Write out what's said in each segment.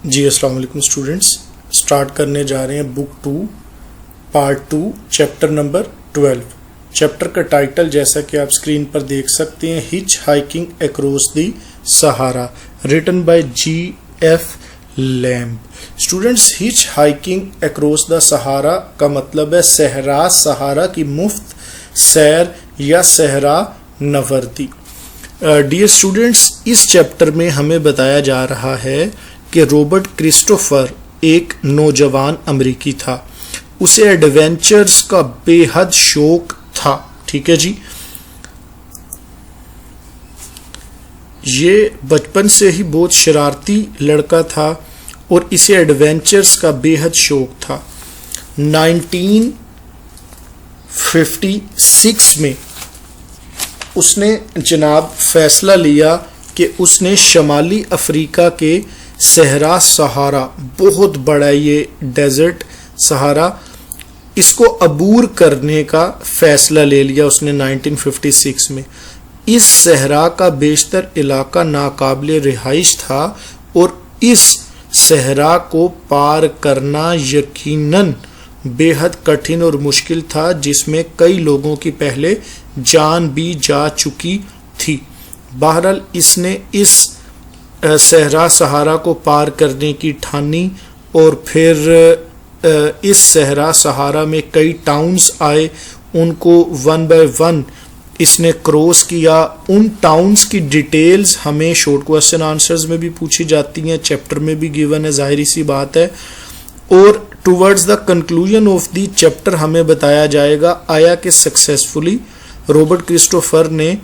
जी अस्सलाम वालेकुम students, start करने जा रहे हैं book 2 part 2 chapter number 12। Chapter का टाइटल जैसा कि आप स्क्रीन पर देख सकते हैं, hitch hiking across the Sahara, written by G.F. Lamb. Students, hitch hiking across the Sahara का मतलब है सहरा सहारा की मुफ्त सैर या सहरा नवर्दी। डियर स्टूडेंट्स, इस चैप्टर में हमें बताया जा रहा है कि रॉबर्ट क्रिस्टोफर एक नौजवान अमेरिकी था। उसे एडवेंचर्स का बेहद शौक था। ठीक है जी, ये बचपन से ही बहुत शरारती लड़का था और इसे एडवेंचर्स का बेहद शौक था। 1956 में उसने जनाब फैसला लिया कि उसने शमाली अफ्रीका के सहरा सहारा, बहुत बड़ा ये डेजर्ट सहारा, इसको अबूर करने का फैसला ले लिया उसने 1956 में। इस सहरा का बेशतर इलाका नाकाबिले रिहाइश था और इस सहरा को पार करना यकीनन बेहद कठिन और मुश्किल था, जिसमें कई लोगों की पहले जान भी जा चुकी थी। बहरहाल इसने इस सहरा सहारा को पार करने की ठानी और फिर इस सहरा सहारा में कई टाउन्स आए, उनको वन बाय वन इसने क्रॉस किया। उन टाउन्स की डिटेल्स हमें शॉर्ट क्वेश्चन आंसर्स में भी पूछी जाती हैं, चैप्टर में भी गिवन है, जाहिर सी बात है। और towards the conclusion of the chapter हमें बताया जाएगा आया कि सक्सेसफुली रॉबर्ट क्रिस्टोफर ने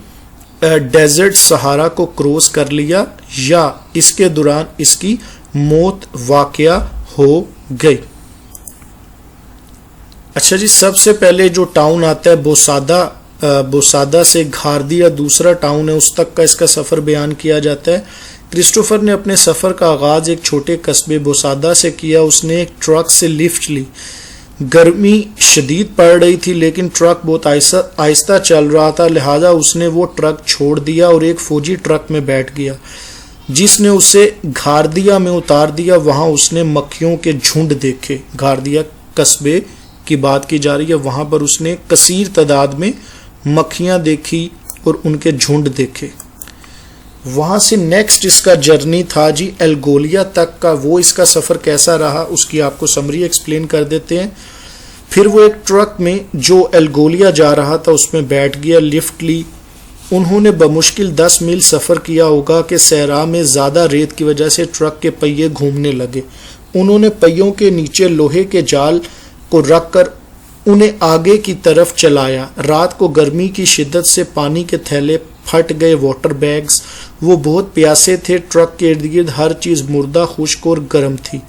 डेजर्ट सहारा को क्रॉस कर लिया या इसके दौरान इसकी मौत वाकया हो गई। अच्छा जी, सबसे पहले जो टाउन आता है बोसादा, बोसादा से घारदिया दूसरा टाउन है, उस तक का इसका सफ़र बयान किया जाता है। क्रिस्टोफर ने अपने सफ़र का आगाज़ एक छोटे कस्बे बोसादा से किया। उसने एक ट्रक से लिफ्ट ली। गर्मी शदीद पड़ रही थी लेकिन ट्रक बहुत आहिस्ता चल रहा था, लिहाजा उसने वो ट्रक छोड़ दिया और एक फौजी ट्रक में बैठ गया जिसने उसे घारदिया में उतार दिया। वहाँ उसने मक्खियों के झुंड देखे। घारदिया कस्बे की बात की जा रही है, वहाँ पर उसने कसीर तादाद में मक्खियाँ देखी और उनके झुंड देखे। वहाँ से नेक्स्ट इसका जर्नी था जी एल्गोलिया तक का। वो इसका सफ़र कैसा रहा उसकी आपको समरी एक्सप्लेन कर देते हैं। फिर वो एक ट्रक में जो एल्गोलिया जा रहा था उसमें बैठ गया, लिफ्ट ली। उन्होंने बमुश्किल 10 मील सफ़र किया होगा कि सहरा में ज़्यादा रेत की वजह से ट्रक के पहिए घूमने लगे। उन्होंने पहियों के नीचे लोहे के जाल को रख कर उन्हें आगे की तरफ चलाया। रात को गर्मी की शिद्दत से पानी के थैले फट गए, वाटर बैग्स। वो बहुत प्यासे थे। ट्रक के इर्द गिर्द हर चीज़ मुर्दा, खुश्क और गर्म थी।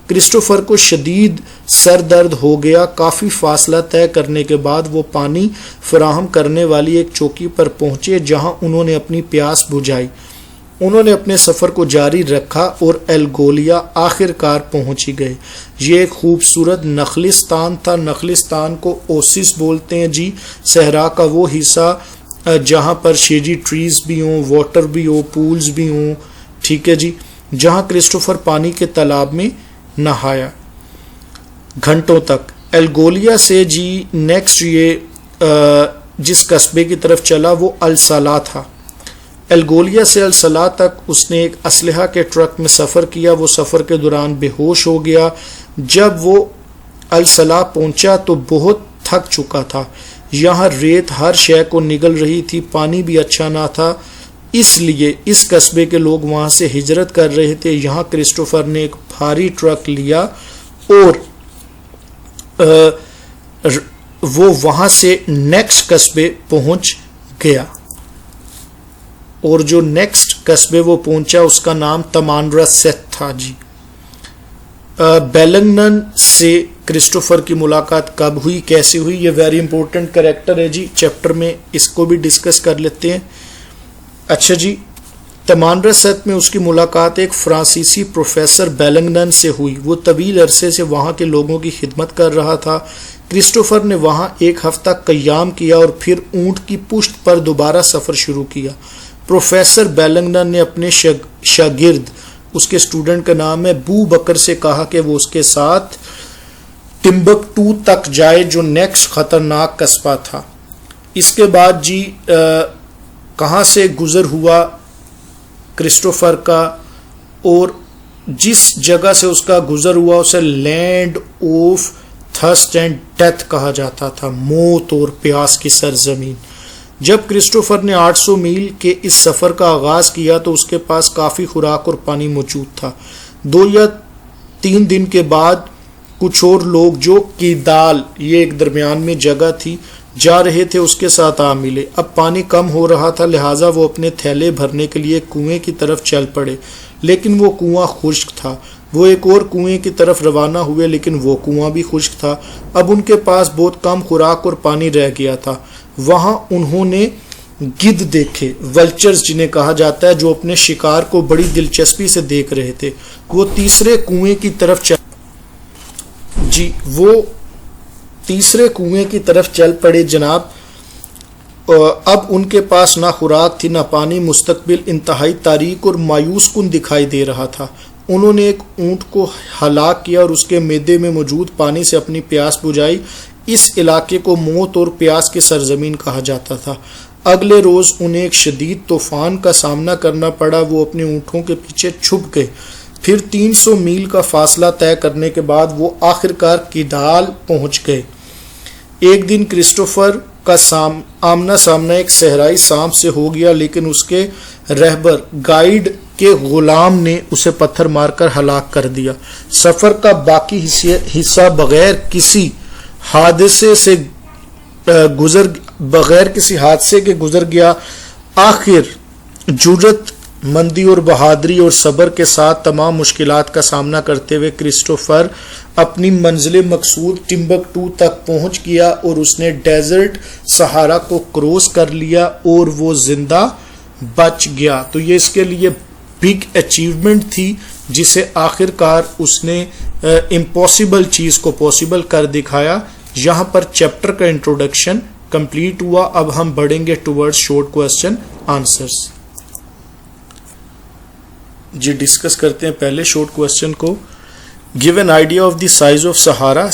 क्रिस्टोफर को शदीद सर दर्द हो गया। काफ़ी फासला तय करने के बाद वो पानी फराहम करने वाली एक चौकी पर पहुंचे जहां उन्होंने अपनी प्यास बुझाई। उन्होंने अपने सफ़र को जारी रखा और एल्गोलिया आखिरकार पहुंच ही गए। ये एक खूबसूरत नखलिस्तान था। नखलिस्तान को ओसिस बोलते हैं जी, सहरा का वो हिस्सा जहाँ पर शेजी ट्रीज भी हों, वाटर भी हो, पूल्स भी हों। ठीक है जी, जहाँ क्रिस्टोफर पानी के तालाब में नहाया घंटों तक। एल्गोलिया से जी नेक्स्ट ये जिस कस्बे की तरफ चला वो अलसला था। एल्गोलिया से अलसला तक उसने एक असलहा के ट्रक में सफ़र किया। वो सफ़र के दौरान बेहोश हो गया। जब वो अलसला पहुंचा तो बहुत थक चुका था। यहाँ रेत हर शय को निगल रही थी, पानी भी अच्छा ना था, इसलिए इस कस्बे के लोग वहाँ से हिजरत कर रहे थे। यहाँ क्रिस्टोफर ने एक भारी ट्रक लिया और वो वहाँ से नेक्स्ट कस्बे पहुँच गया। और जो नेक्स्ट कस्बे वो पहुंचा उसका नाम तमानरसेट था जी। बेलंगनन से क्रिस्टोफर की मुलाकात कब हुई, कैसे हुई, ये वेरी इंपॉर्टेंट कैरेक्टर है जी चैप्टर में, इसको भी डिस्कस कर लेते हैं। अच्छा जी, तमानरसेट में उसकी मुलाकात एक फ्रांसीसी प्रोफेसर बेलंगनन से हुई। वो तवील अरसे से वहाँ के लोगों की खिदमत कर रहा था। क्रिस्टोफर ने वहाँ एक हफ्ता क़याम किया और फिर ऊँट की पुश्त पर दोबारा सफ़र शुरू किया। प्रोफेसर बेलंगनन ने अपने शागिर्द उसके स्टूडेंट का नाम है बू बकर से कहा कि वो उसके साथ टिम्बकटू तक जाए जो नेक्स्ट खतरनाक कस्बा था। इसके बाद जी कहाँ से गुजर हुआ क्रिस्टोफर का, और जिस जगह से उसका गुजर हुआ उसे land of thirst and death कहा जाता था, मौत और प्यास की सरजमीन। जब क्रिस्टोफर ने 800 मील के इस सफ़र का आगाज़ किया तो उसके पास काफ़ी खुराक और पानी मौजूद था। 2 या 3 दिन के बाद कुछ और लोग जो कीदाल, ये एक दरमियान में जगह थी, जा रहे थे उसके साथ आ मिले। अब पानी कम हो रहा था, लिहाजा वो अपने थैले भरने के लिए कुएं की तरफ चल पड़े, लेकिन वो कुआं खुश्क था। वो एक और कुएं की तरफ रवाना हुए, लेकिन वो कुआं भी खुश्क था। अब उनके पास बहुत कम खुराक और पानी रह गया था। वहां उन्होंने गिद्ध देखे, वल्चर्स जिन्हें कहा जाता है, जो अपने शिकार को बड़ी दिलचस्पी से देख रहे थे। वो तीसरे कुएं की तरफ चल पड़े जनाब। अब उनके पास ना खुराक थी ना पानी, मुस्तकबिल इंतहाई तारीक और मायूस कुन दिखाई दे रहा था। उन्होंने एक ऊंट को हलाक किया और उसके मैदे में मौजूद पानी से अपनी प्यास बुझाई। इस इलाके को मौत और प्यास की सरजमीन कहा जाता था। अगले रोज उन्हें एक शदीद तूफान का सामना करना पड़ा। वो अपने ऊँटों के पीछे छुप गए। फिर 300 मील का फासला तय करने के बाद वो आखिरकार कीदाल पहुंच गए। एक दिन क्रिस्टोफर का आमना सामना एक सहराई सांप से हो गया, लेकिन उसके रहबर गाइड के गुलाम ने उसे पत्थर मारकर हलाक कर दिया। सफर का बाकी हिस्सा बगैर किसी हादसे के गुजर गया। आखिर जुर्रत मंदी और बहादुरी और सब्र के साथ तमाम मुश्किलात का सामना करते हुए क्रिस्टोफर अपनी मंजिल मकसूद टिम्बकटू तक पहुंच गया और उसने डेजर्ट सहारा को क्रॉस कर लिया और वो जिंदा बच गया। तो ये इसके लिए बिग अचीवमेंट थी, जिसे आखिरकार उसने इम्पॉसिबल चीज को पॉसिबल कर दिखाया। यहाँ पर चैप्टर का इंट्रोडक्शन कंप्लीट हुआ। अब हम बढ़ेंगे टुवर्ड्स शॉर्ट क्वेश्चन आंसर्स। जी डिस्कस करते हैं पहले शॉर्ट क्वेश्चन को। Give an idea of the size of Sahara.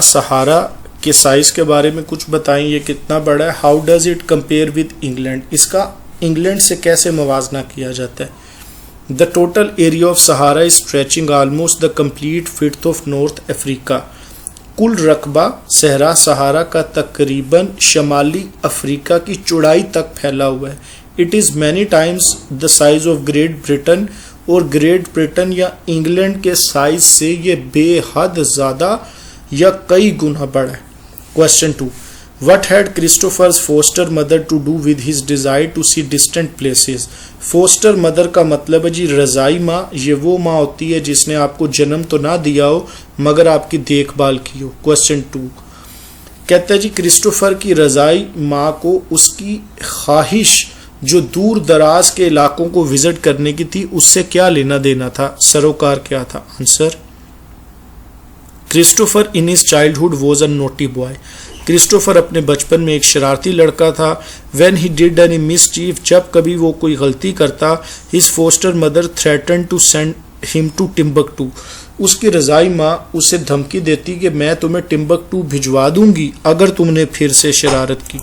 Sahara के साइज के बारे में कुछ बताएं, ये कितना बड़ा है। How does it compare with England, इसका इंग्लैंड से कैसे मवाजना किया जाता है। The total area of Sahara is stretching almost the complete width of north Africa. कुल रकबा सहरा सहारा का तकरीबन शमाली अफ्रीका की चौड़ाई तक फैला हुआ है। It is many times the size of Great Britain, और ग्रेट ब्रिटेन या इंग्लैंड के साइज से ये बेहद ज़्यादा या कई गुना बड़ा है। Question 2, what had Christopher's foster mother to do with his desire to see distant places. Foster mother का मतलब है जी रज़ाई माँ। ये वो माँ होती है जिसने आपको जन्म तो ना दिया हो मगर आपकी देखभाल की हो। क्वेश्चन 2 कहता है जी क्रिस्टोफर की रज़ाई माँ को उसकी ख्वाहिश जो दूर दराज के इलाकों को विजिट करने की थी उससे क्या लेना देना था, सरोकार क्या था। Answer, Christopher in his childhood was a naughty boy. Christopher अपने बचपन में एक शरारती लड़का था। When he did any mischief, जब कभी वो कोई गलती करता, his foster mother threaten to send him to Timbuktu. उसकी रज़ाई माँ उसे धमकी देती कि मैं तुम्हें टिम्बकटू भिजवा दूंगी अगर तुमने फिर से शरारत की।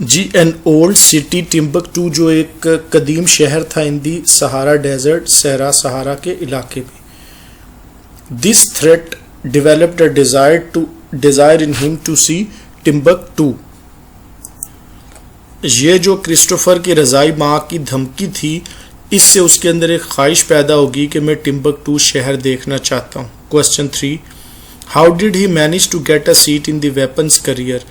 G an old city Timbuktu जो एक कदीम शहर था इन दी सहारा डेजर्ट, सहरा सहारा के इलाके में। This threat developed a desire in him to see Timbuktu. ये जो क्रिस्टोफर की रज़ाई माँ की धमकी थी, इससे उसके अंदर एक ख्वाहिश पैदा होगी कि मैं टिम्बकटू शहर देखना चाहता हूँ। Question 3, how did he manage to get a seat in the weapons carrier.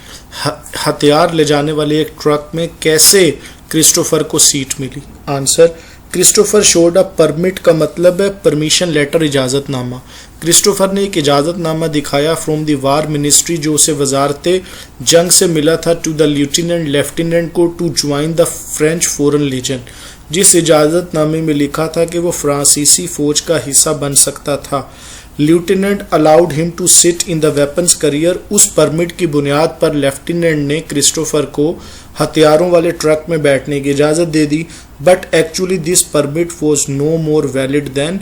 हथियार ले जाने वाले एक ट्रक में कैसे क्रिस्टोफर को सीट मिली। Answer, Christopher showed a permit का मतलब है परमिशन लेटर, इजाज़तनामा। क्रिस्टोफर ने एक इजाज़तनामा दिखाया फ्रॉम द वार मिनिस्ट्री जो उसे वजारत जंग से मिला था, टू द लेफ्टिनेंट को to join the French foreign legion, जिस इजाज़तनामे में लिखा था कि वो फ्रांसीसी फौज का हिस्सा बन सकता था। Lieutenant allowed him to sit in the weapons carrier. उस परमिट की बुनियाद पर लेफ्टिनेंट ने क्रिस्टोफर को हथियारों वाले ट्रक में बैठने की इजाज़त दे दी। But actually this permit was no more valid then,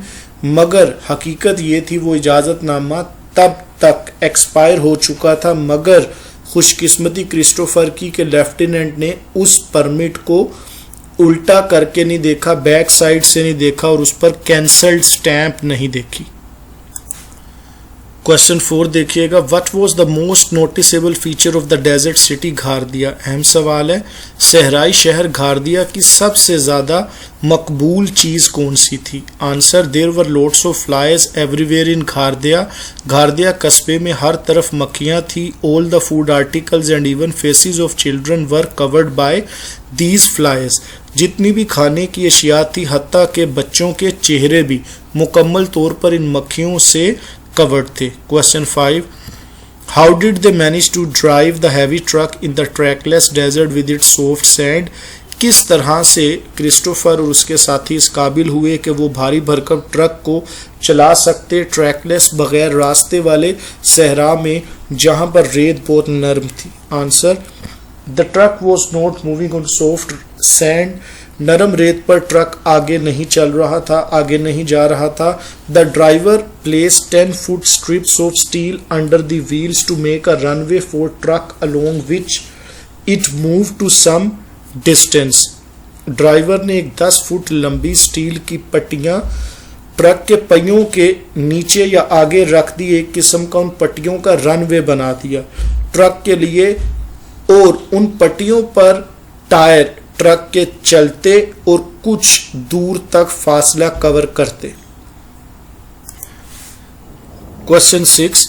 मगर हकीकत ये थी वो इजाज़तनामा तब तक एक्सपायर हो चुका था। मगर खुशकिस्मती क्रिस्टोफर की कि लेफ्टिनेंट ने उस परमिट को उल्टा करके नहीं देखा, बैक साइड से नहीं देखा और उस पर कैंसल्ड स्टैंप नहीं देखी। क्वेश्चन 4 देखिएगा, what was the most noticeable feature of the desert city Ghardaia. अहम सवाल है, सहराई शहर घारदिया की सबसे ज़्यादा मकबूल चीज़ कौन सी थी। Answer, there were loads of flies everywhere in Ghardaia. Ghardaia कस्बे में हर तरफ मक्खियाँ थी। All the food articles and even faces of children were covered by these flies. जितनी भी खाने की अशिया थी, हत्ता के बच्चों के चेहरे भी मुकम्मल तौर पर इन मक्खियों से कवर्ड थे। Question 5, how did they manage to drive the heavy truck in the trackless desert with its soft sand. किस तरह से क्रिस्टोफर और उसके साथी इस काबिल हुए कि वो भारी भरकम ट्रक को चला सकते ट्रैकलेस बगैर रास्ते वाले सहरा में जहां पर रेत बहुत नरम थी। Answer, the truck was not moving on soft sand. नरम रेत पर ट्रक आगे नहीं चल रहा था, आगे नहीं जा रहा था। The driver place 10 foot strips of steel under the wheels to make a runway for truck along which it move to some distance. Driver ने एक 10 फुट लंबी स्टील की पट्टियां ट्रक के पहियों के नीचे या आगे रख दी। एक किस्म का उन पट्टियों का रनवे बना दिया ट्रक के लिए, और उन पट्टियों पर टायर ट्रक के चलते और कुछ दूर तक फासला कवर करते। Question 6,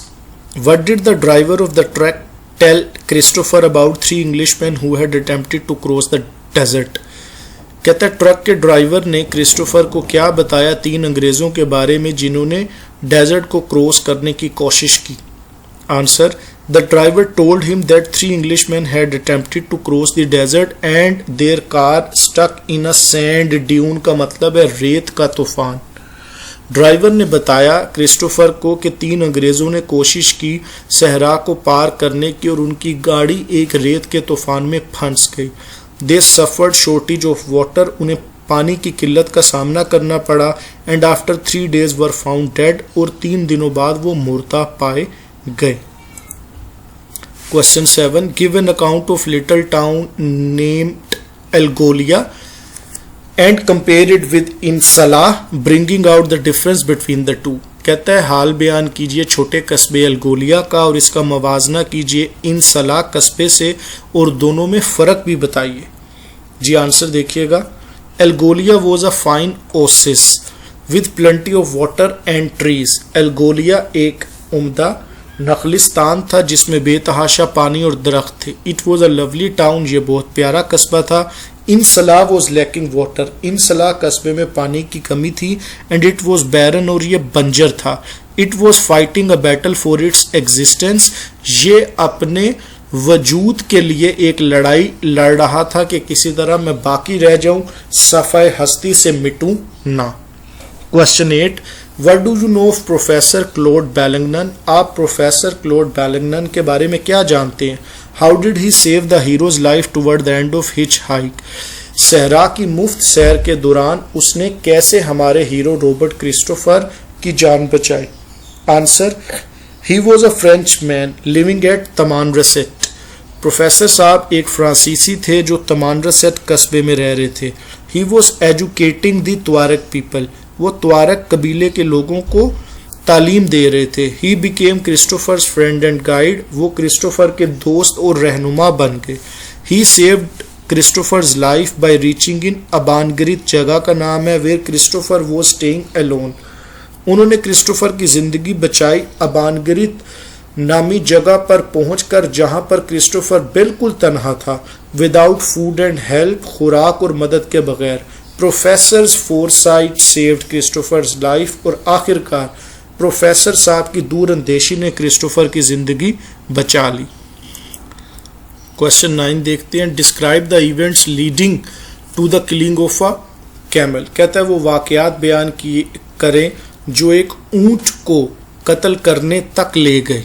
what did the driver of the truck tell Christopher about 3 Englishman who had attempted to cross the desert. कहता है ट्रक के ड्राइवर ने क्रिस्टोफर को क्या बताया 3 अंग्रेजों के बारे में जिन्होंने डेजर्ट को क्रॉस करने की कोशिश की। Answer, the driver told him that 3 Englishmen had attempted to cross the desert and their car stuck in a sand dune। का मतलब है रेत का तूफान। ड्राइवर ने बताया क्रिस्टोफर को कि 3 अंग्रेजों ने कोशिश की सहरा को पार करने की और उनकी गाड़ी एक रेत के तूफान में फंस गई। They suffered shortage of water। उन्हें पानी की किल्लत का सामना करना पड़ा। And after 3 days were found dead। और 3 दिनों बाद वो मुर्दा पाए गए। Question 7, give an account of little town named Algolia and compare it with Insalah, bringing out the difference between the two। कहता है हाल बयान कीजिए छोटे कस्बे अलगोलिया का और इसका मवाजना कीजिए इनसला कस्बे से और दोनों में फ़र्क भी बताइए। जी आंसर देखिएगा, El Golea was a fine oasis with plenty of water and trees. El Golea एक उम्दा नखलिस्तान था जिसमें बेतहाशा पानी और दरख्त थे। It was a lovely town, ये बहुत प्यारा कस्बा था। इनसला वॉज लैकिंग वाटर, इनसला कस्बे में पानी की कमी थी। एंड इट वॉज बैरन, और ये बंजर था। It was fighting a battle for its existence, ये अपने वजूद के लिए एक लड़ाई लड़ रहा था कि किसी तरह मैं बाकी रह जाऊं, सफ़े हस्ती से मिटूं ना। Question 8, what do you know of professor क्लोड Wellington. आप प्रोफेसर क्लोड बेलिंगटन के बारे में क्या जानते हैं। How did he save the heroes life toward the end of hitch hike. सहरा की मुफ्त सैर के दौरान उसने कैसे हमारे हीरो रॉबर्ट क्रिस्टोफर की जान बचाई। Answer, he was a French man living at Tamanrasset. Professor साहब एक फ्रांसीसी थे जो तमानरसेट कस्बे में रह रहे थे। He was educating the Tuareg people, वो त्वारक कबीले के लोगों को तालीम दे रहे थे। He became Christopher's friend and guide, वो क्रिस्टोफर के दोस्त और रहनुमा बन गए। He saved Christopher's life by reaching In Abangarit, जगह का नाम है, where Christopher was staying alone. उन्होंने क्रिस्टोफर की जिंदगी बचाई अबानगरित नामी जगह पर पहुंचकर जहां पर क्रिस्टोफर बिल्कुल तन्हा था, विदाउट फूड एंड हेल्प, खुराक और मदद के बगैर। Professors foresight saved Christopher's life, और आखिरकार प्रोफेसर साहब की दूर अंदेशी ने क्रिस्टोफर की जिंदगी बचा ली। क्वेश्चन 9 देखते हैं, describe the events leading to the killing of a camel. कहता है वो वाकयात बयान करें जो एक ऊंट को कत्ल करने तक ले गए,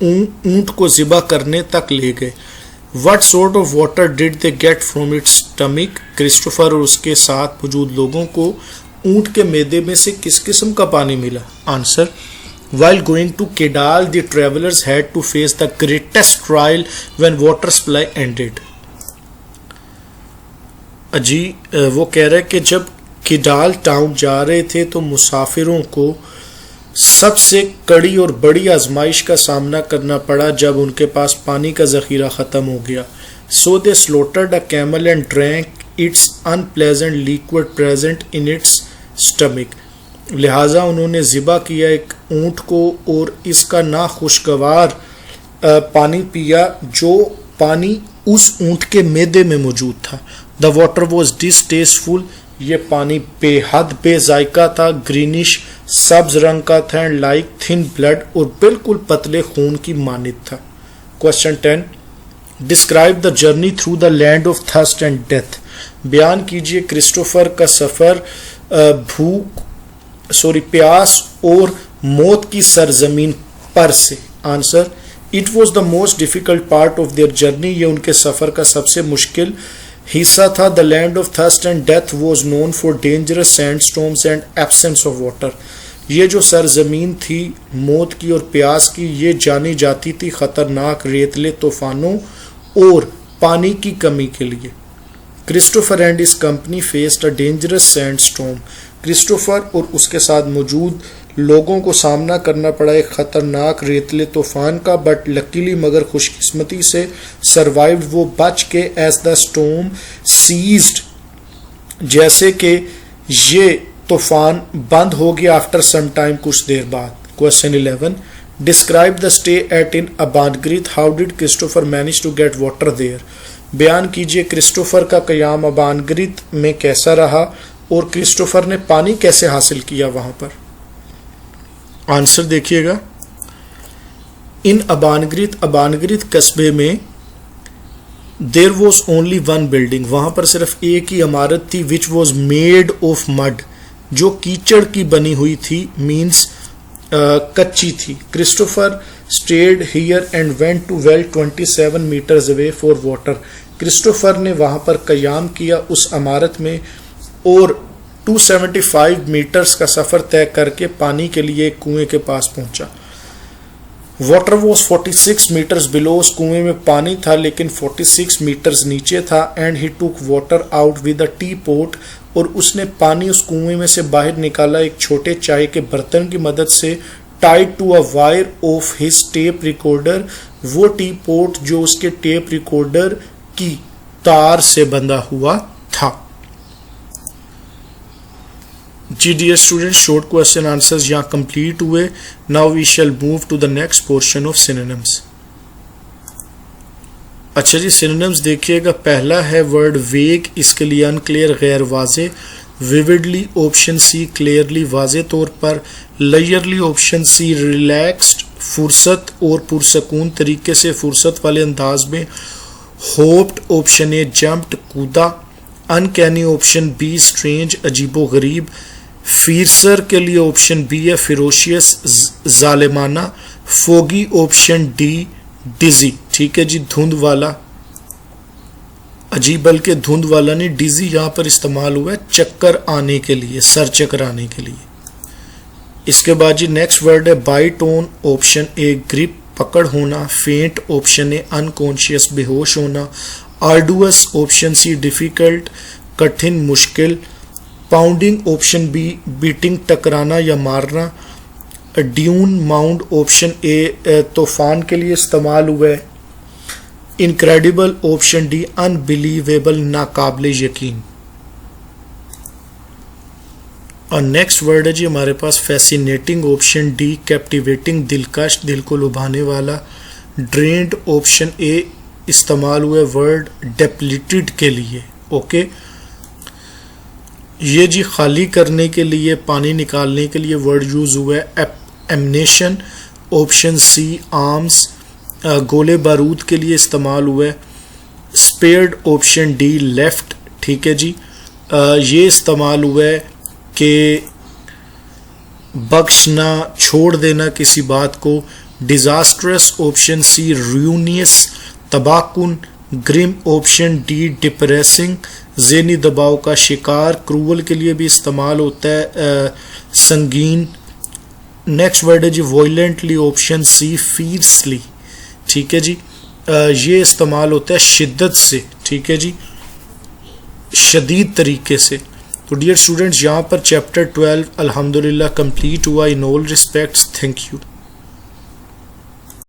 ऊंट को ज़िबा करने तक ले गए। What sort of water did they get from its stomach? Christopher और उसके साथ मौजूद लोगों को ऊंट के मैदे में से किस किस्म का पानी मिला? Answer, While going to Kedal, the travelers had to face the greatest trial when water supply ended. अजी वो कह रहे कि जब किडाल टाउन जा रहे थे तो मुसाफिरों को सबसे कड़ी और बड़ी आजमाइश का सामना करना पड़ा जब उनके पास पानी का ज़ख़ीरा ख़त्म हो गया। So they slaughtered a camel and drank its unpleasant liquid present in its stomach. लिहाजा उन्होंने ज़िबा किया एक ऊँट को और इसका नाखुशगवार पानी पिया जो पानी उस ऊँट के मैदे में मौजूद था। द वाटर वॉज डिसटेस्टफुल, ये पानी बेहद बेजायका था, ग्रीनिश सब्ज रंग का था, एंड लाइक थिन ब्लड, और बिल्कुल पतले खून की मानित था। Question 10, describe the journey through the land of thirst and death. बयान कीजिए क्रिस्टोफर का सफ़र प्यास और मौत की सरजमीन पर से। Answer, it was the most difficult part of their journey, ये उनके सफ़र का सबसे मुश्किल हिस्सा था। The land of thirst and death was known for dangerous sandstorms and absence of water. ये जो सरजमीन थी मौत की और प्यास की, ये जानी जाती थी ख़तरनाक रेतले तूफ़ानों और पानी की कमी के लिए। Christopher and his company faced a dangerous sandstorm. Christopher और उसके साथ मौजूद लोगों को सामना करना पड़ा एक ख़तरनाक रेतले तूफ़ान का, बट लकीली मगर खुशकिस्मती से सर्वाइव्ड, वो बच के एज द स्टॉर्म सीज्ड, जैसे कि ये तूफ़ान बंद हो गया आफ्टर सम टाइम, कुछ देर बाद। Question 11, describe the stay at In Abangarit, how did Christopher manage to get water there. बयान कीजिए क्रिस्टोफर का क़याम अबानगरीत में कैसा रहा और क्रिस्टोफर ने पानी कैसे हासिल किया वहां पर। आंसर देखिएगा, इन अबानगरीत कस्बे में there was only one building, वहां पर सिर्फ एक ही इमारत थी, which was made of mud, जो कीचड़ की बनी हुई थी, मीन्स कच्ची थी। Christopher stayed here and went to well 27 metres away for water. Christopher ने वहां पर कयाम किया उस इमारत में और 275 मीटर्स का सफ़र तय करके पानी के लिए एक कुएं के पास पहुंचा। वाटर वॉज 46 मीटर्स बिलो, उस कुएं में पानी था लेकिन 46 मीटर्स नीचे था। And he took water out with a tea pot, और उसने पानी उस कुएं में से बाहर निकाला एक छोटे चाय के बर्तन की मदद से, tied to a wire of his tape recorder, वो टी पोट जो उसके टेप रिकॉर्डर की तार से बंधा हुआ था। जी dear student, short question answers यहाँ कंप्लीट हुए। Now we shall move to the next portion of synonyms. अच्छा जी, सिनोनिम्स देखिएगा, पहला है वर्ड वेग, इसके लिए अनक्लियर, गैर वाजे। विविडली ऑप्शन सी, क्लियरली वाजे तौर पर। लेयरली ऑप्शन सी, रिलैक्स्ड फुर्सत और पुरसकून तरीके से, फुर्सत वाले अंदाज में। होप्ड ऑप्शन ए, जंप्ड कूदा। अनकैनी ऑप्शन बी, स्ट्रेंज अजीबो गरीब। फीरसर के लिए ऑप्शन बी है फिरोशियस जालिमाना। फोगी ऑप्शन डी, डिजी। ठीक है जी, धुंध वाला, अजीब बल्कि धुंध वाला नहीं, डिजी यहाँ पर इस्तेमाल हुआ है चक्कर आने के लिए, सर चक्कर आने के लिए। इसके बाद जी नेक्स्ट वर्ड है bite on, option A grip पकड़ होना। फेंट ऑप्शन ए अनकॉन्शियस बेहोश होना। आर्डुअस ऑप्शन सी डिफिकल्ट कठिन मुश्किल। पाउंडिंग ऑप्शन बी बीटिंग टकराना या मारना। ड्यून माउंड ऑप्शन ए तूफान के लिए इस्तेमाल हुआ है। इनक्रेडिबल ऑप्शन डी अनबिलीवेबल नाकाबिले यकीन। और नेक्स्ट वर्ड है जी हमारे पास फैसिनेटिंग ऑप्शन डी कैप्टिवेटिंग दिलकश दिल को लुभाने वाला। ड्रेन्ड ऑप्शन ए इस्तेमाल हुआ वर्ड डेप्लीटेड के लिए। ओके, ये जी खाली करने के लिए पानी निकालने के लिए वर्ड यूज हुआ है एमनेशन। ऑप्शन सी आर्म्स गोले बारूद के लिए इस्तेमाल हुआ है। Spared option D left. ठीक है जी, ये इस्तेमाल हुआ है कि बख्शना, छोड़ देना किसी बात को। डिजास्ट्रस ऑप्शन सी, रूनियस, तबाहकुन। ग्रिम ऑप्शन डी, डिप्रेसिंग, ज़हनी दबाव का शिकार। क्रूअल के लिए भी इस्तेमाल होता है, संगीन। नेक्स्ट वर्ड है जी वॉयलेंटली, ऑप्शन सी, फीयर्सली। ठीक है जी, ये इस्तेमाल होता है शिद्दत से, ठीक है जी, शदीद तरीके से। तो डियर स्टूडेंट्स, यहाँ पर चैप्टर 12 अल्हम्दुलिल्लाह कंप्लीट हुआ in all respects. Thank you.